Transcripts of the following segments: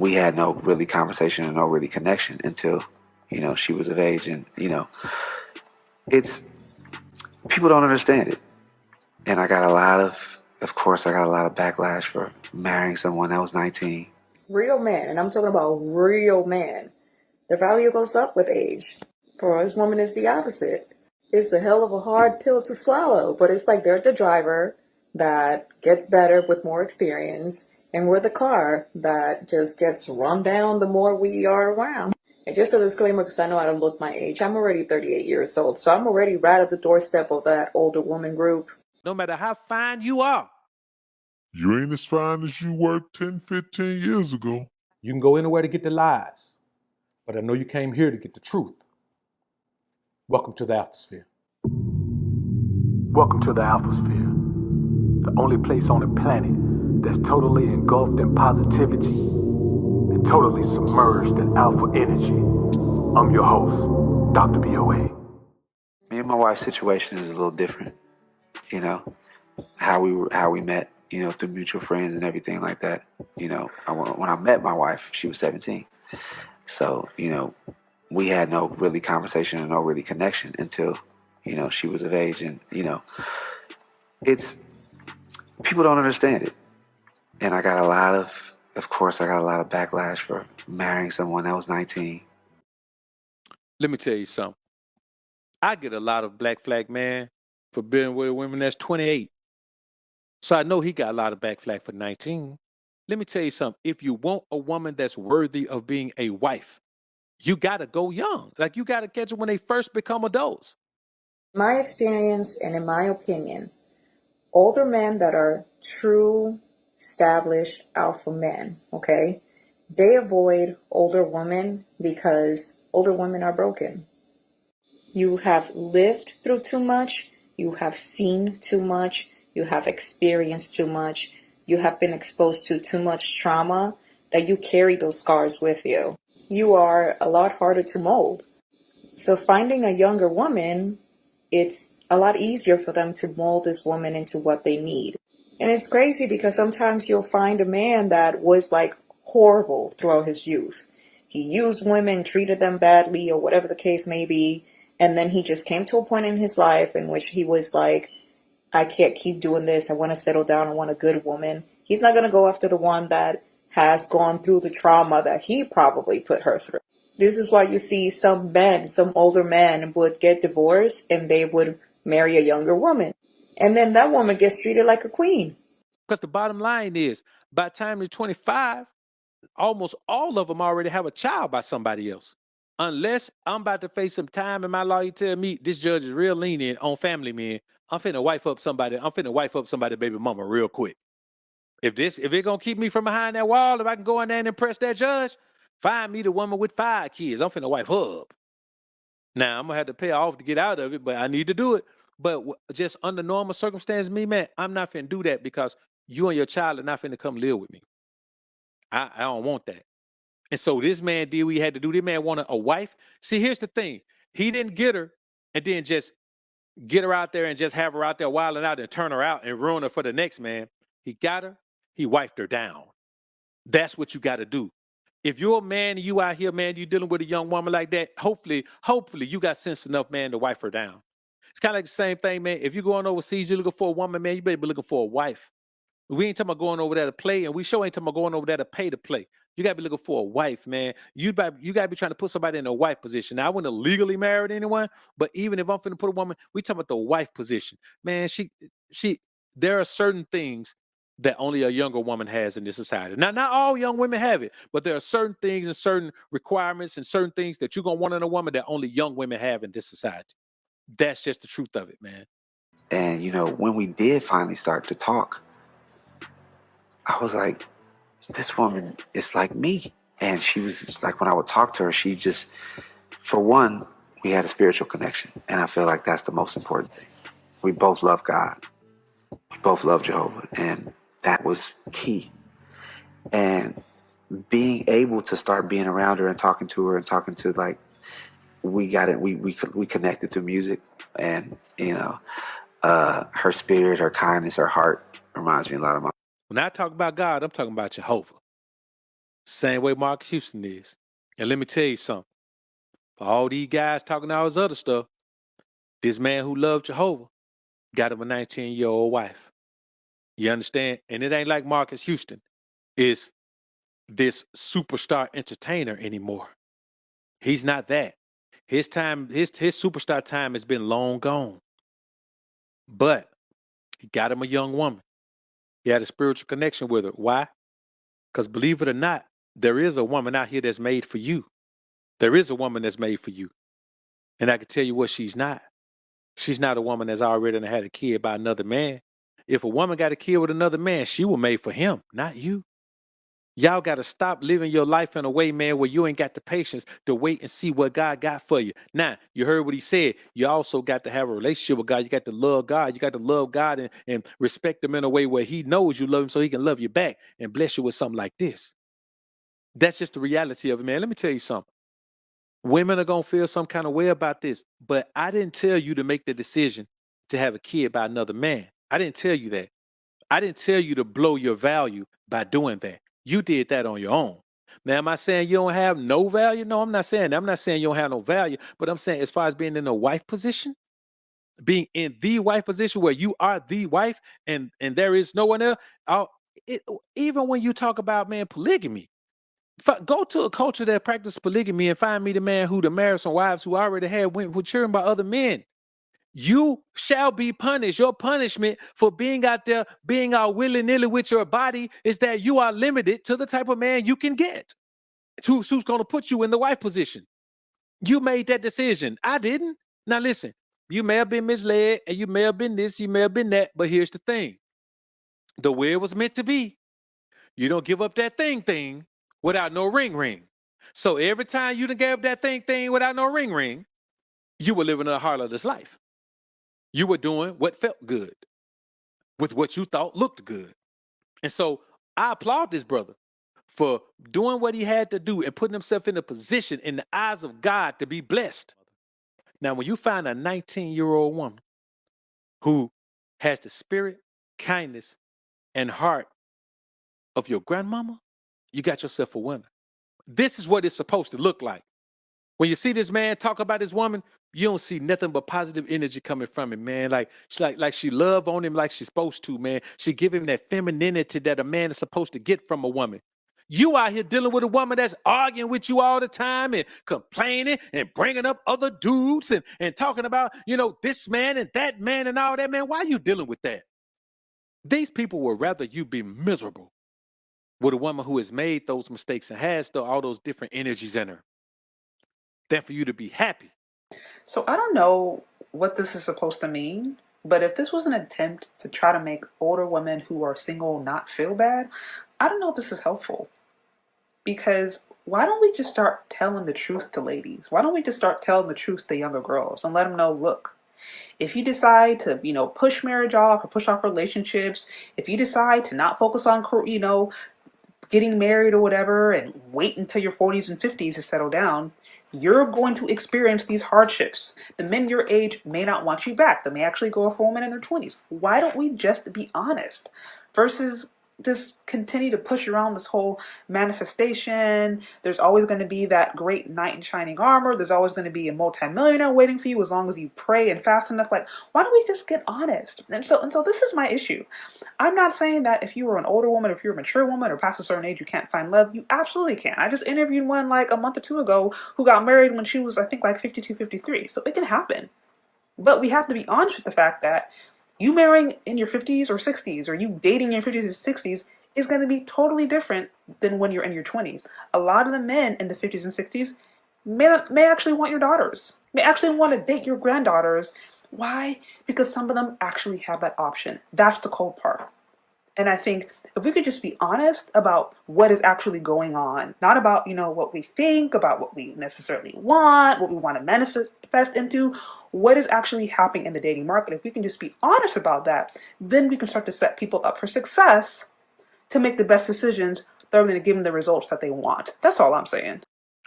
we had no really conversation and no really connection until, she was of age. And, it's, people don't understand it. And I got a lot of course, I got a lot of backlash for marrying someone that was 19. Real men, and I'm talking about real men. The value goes up with age. For us women, it's the opposite. It's a hell of a hard pill to swallow, but it's like they're the driver that gets better with more experience, and we're the car that just gets run down the more we are around. And just a disclaimer, because I know I don't look my age, I'm already 38 years old, so I'm already right at the doorstep of that older woman group. No matter how fine you are, you ain't as fine as you were 10, 15 years ago. You can go anywhere to get the lies, but I know you came here to get the truth. Welcome to the Alphasphere. Welcome to the Alphasphere, the only place on the planet that's totally engulfed in positivity and totally submerged in alpha energy. I'm your host, Dr. BOA. Me and my wife's situation is a little different, how we met, through mutual friends and everything like that. When I met my wife, she was 17. So, we had no really conversation and no really connection until, she was of age. And, it's, people don't understand it. And I got a lot of course, I got a lot of backlash for marrying someone that was 19. let me tell you something. I get a lot of black flag man for being with women that's 28. So I know he got a lot of back flag for 19. Let me tell you something. If you want a woman that's worthy of being a wife, you got to go young. Like, you got to catch them when they first become adults. My experience and in my opinion, older men that are true, established alpha men, okay, they avoid older women because older women are broken. You have lived through too much. You have seen too much. You have experienced too much. You have been exposed to too much trauma that you carry those scars with you. You are a lot harder to mold. So finding a younger woman, it's a lot easier for them to mold this woman into what they need. And it's crazy because sometimes you'll find a man that was like horrible throughout his youth. He used women, treated them badly, or whatever the case may be. And then he just came to a point in his life in which he was like, I can't keep doing this. I want to settle down. I want a good woman. He's not going to go after the one that has gone through the trauma that he probably put her through. This is why you see some men, some older men would get divorced and they would marry a younger woman. And then that woman gets treated like a queen. Because the bottom line is, by the time you're 25, almost all of them already have a child by somebody else. Unless I'm about to face some time and my lawyer tell me this judge is real lenient on family men, I'm finna wife up somebody baby mama real quick. If it gonna keep me from behind that wall, if I can go in there and impress that judge, find me the woman with 5 kids. I'm finna wife her up. Now I'm gonna have to pay off to get out of it, but I need to do it. But just under normal circumstances, man, I'm not finna do that because you and your child are not finna come live with me. I don't want that. And so this man did what he had to do. This man wanted a wife. See, here's the thing. He didn't get her and then just get her out there and just have her out there wilding out and turn her out and ruin her for the next man. He got her. He wiped her down. That's what you got to do. If you're a man and you out here, man, you dealing with a young woman like that, hopefully you got sense enough, man, to wipe her down. It's kind of like the same thing, man. If you're going overseas, you're looking for a woman, man, you better be looking for a wife. We ain't talking about going over there to play, and we sure ain't talking about going over there to pay to play. You gotta be looking for a wife, man. You gotta be trying to put somebody in a wife position. Now, I wouldn't have legally married anyone, but even if I'm finna put a woman, we talking about the wife position. Man, there are certain things that only a younger woman has in this society. Now, not all young women have it, but there are certain things and certain requirements and certain things that you're gonna want in a woman that only young women have in this society. That's just the truth of it, man. And, when we did finally start to talk, I was like, this woman is like me. And she was just like, when I would talk to her, she just, for one, we had a spiritual connection. And I feel like that's the most important thing. We both love God. We both love Jehovah. And that was key. And being able to start being around her and talking to her and talking to, like, we got it. We connected through music. And, her spirit, her kindness, her heart reminds me a lot of my. When I talk about God, I'm talking about Jehovah. Same way Marcus Houston is. And let me tell you something. For all these guys talking all this other stuff, this man who loved Jehovah got him a 19-year-old wife. You understand? And it ain't like Marcus Houston is this superstar entertainer anymore. He's not that. His time, his superstar time has been long gone. But he got him a young woman. He had a spiritual connection with her. Why? Because believe it or not, there is a woman out here that's made for you. There is a woman that's made for you. And I can tell you what she's not. She's not a woman that's already had a kid by another man. If a woman got a kid with another man, she was made for him, not you. Y'all got to stop living your life in a way, man, where you ain't got the patience to wait and see what God got for you. Now, you heard what he said. You also got to have a relationship with God. You got to love God. You got to love God and respect him in a way where he knows you love him so he can love you back and bless you with something like this. That's just the reality of it, man. Let me tell you something. Women are going to feel some kind of way about this, but I didn't tell you to make the decision to have a kid by another man. I didn't tell you that. I didn't tell you to blow your value by doing that. You did that on your own. Now, am I saying you don't have no value? No, I'm not saying that. I'm not saying you don't have no value, but I'm saying as far as being in a wife position, being in the wife position where you are the wife and there is no one else, even when you talk about, man, polygamy, go to a culture that practices polygamy and find me the man who to marry some wives who already went with children by other men. You shall be punished. Your punishment for being out there, being out willy-nilly with your body is that you are limited to the type of man you can get. Who's going to put you in the wife position. You made that decision. I didn't. Now listen, you may have been misled and you may have been this, you may have been that, but here's the thing. The way it was meant to be, you don't give up that thing without no ring. So every time you done gave up that thing without no ring, you were living a harlot's life. You were doing what felt good with what you thought looked good. And so I applaud this brother for doing what he had to do and putting himself in a position in the eyes of God to be blessed. Now, when you find a 19-year-old woman who has the spirit, kindness, and heart of your grandmama, you got yourself a winner. This is what it's supposed to look like. When you see this man talk about this woman, you don't see nothing but positive energy coming from him, man. Like she love on him like she's supposed to, man. She give him that femininity that a man is supposed to get from a woman. You out here dealing with a woman that's arguing with you all the time and complaining and bringing up other dudes and talking about, this man and that man and all that, man. Why are you dealing with that? These people would rather you be miserable with a woman who has made those mistakes and has all those different energies in her than for you to be happy. So I don't know what this is supposed to mean, but if this was an attempt to try to make older women who are single not feel bad, I don't know if this is helpful. Because why don't we just start telling the truth to ladies? Why don't we just start telling the truth to younger girls and let them know, look, if you decide to, push marriage off or push off relationships, if you decide to not focus on, getting married or whatever and wait until your 40s and 50s to settle down, you're going to experience these hardships. The men your age may not want you back. They may actually go for women in their 20s. Why don't we just be honest versus just continue to push around this whole manifestation? There's always going to be that great knight in shining armor. There's always going to be a multimillionaire waiting for you as long as you pray and fast enough. Like, why don't we just get honest? And so this is my issue. I'm not saying that if you were an older woman, if you're a mature woman or past a certain age, you can't find love. You absolutely can. I just interviewed one like a month or two ago who got married when she was, I think, like 52, 53. So it can happen. But we have to be honest with the fact that you marrying in your 50s or 60s, or you dating in your 50s and 60s, is going to be totally different than when you're in your 20s. A lot of the men in the 50s and 60s may actually want your daughters, may actually want to date your granddaughters. Why? Because some of them actually have that option. That's the cold part. And I think if we could just be honest about what is actually going on, not about, what we think, about what we necessarily want, what we want to manifest into, what is actually happening in the dating market. If we can just be honest about that, then we can start to set people up for success to make the best decisions that are going to give them the results that they want. That's all I'm saying.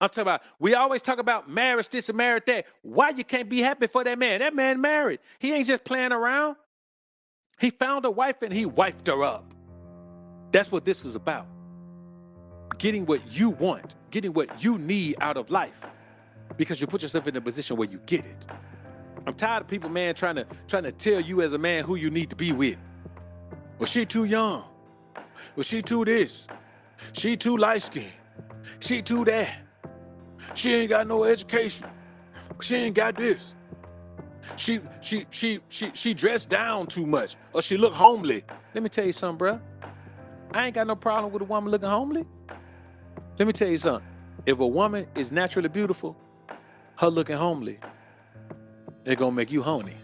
I'm talking about, we always talk about marriage this and marriage that. Why you can't be happy for that man? That man married. He ain't just playing around. He found a wife and he wifed her up. That's what this is about. getting what you want, getting what you need out of life, because you put yourself in a position where you get it. I'm tired of people, man, trying to tell you as a man who you need to be with. Well, she too young. Well, she too this. She too light-skinned. She too that. She ain't got no education. She ain't got this. She dressed down too much, or she look homely. Let me tell you something, bruh. I ain't got no problem with a woman looking homely. Let me tell you something. If a woman is naturally beautiful, her looking homely, it's gonna make you horny.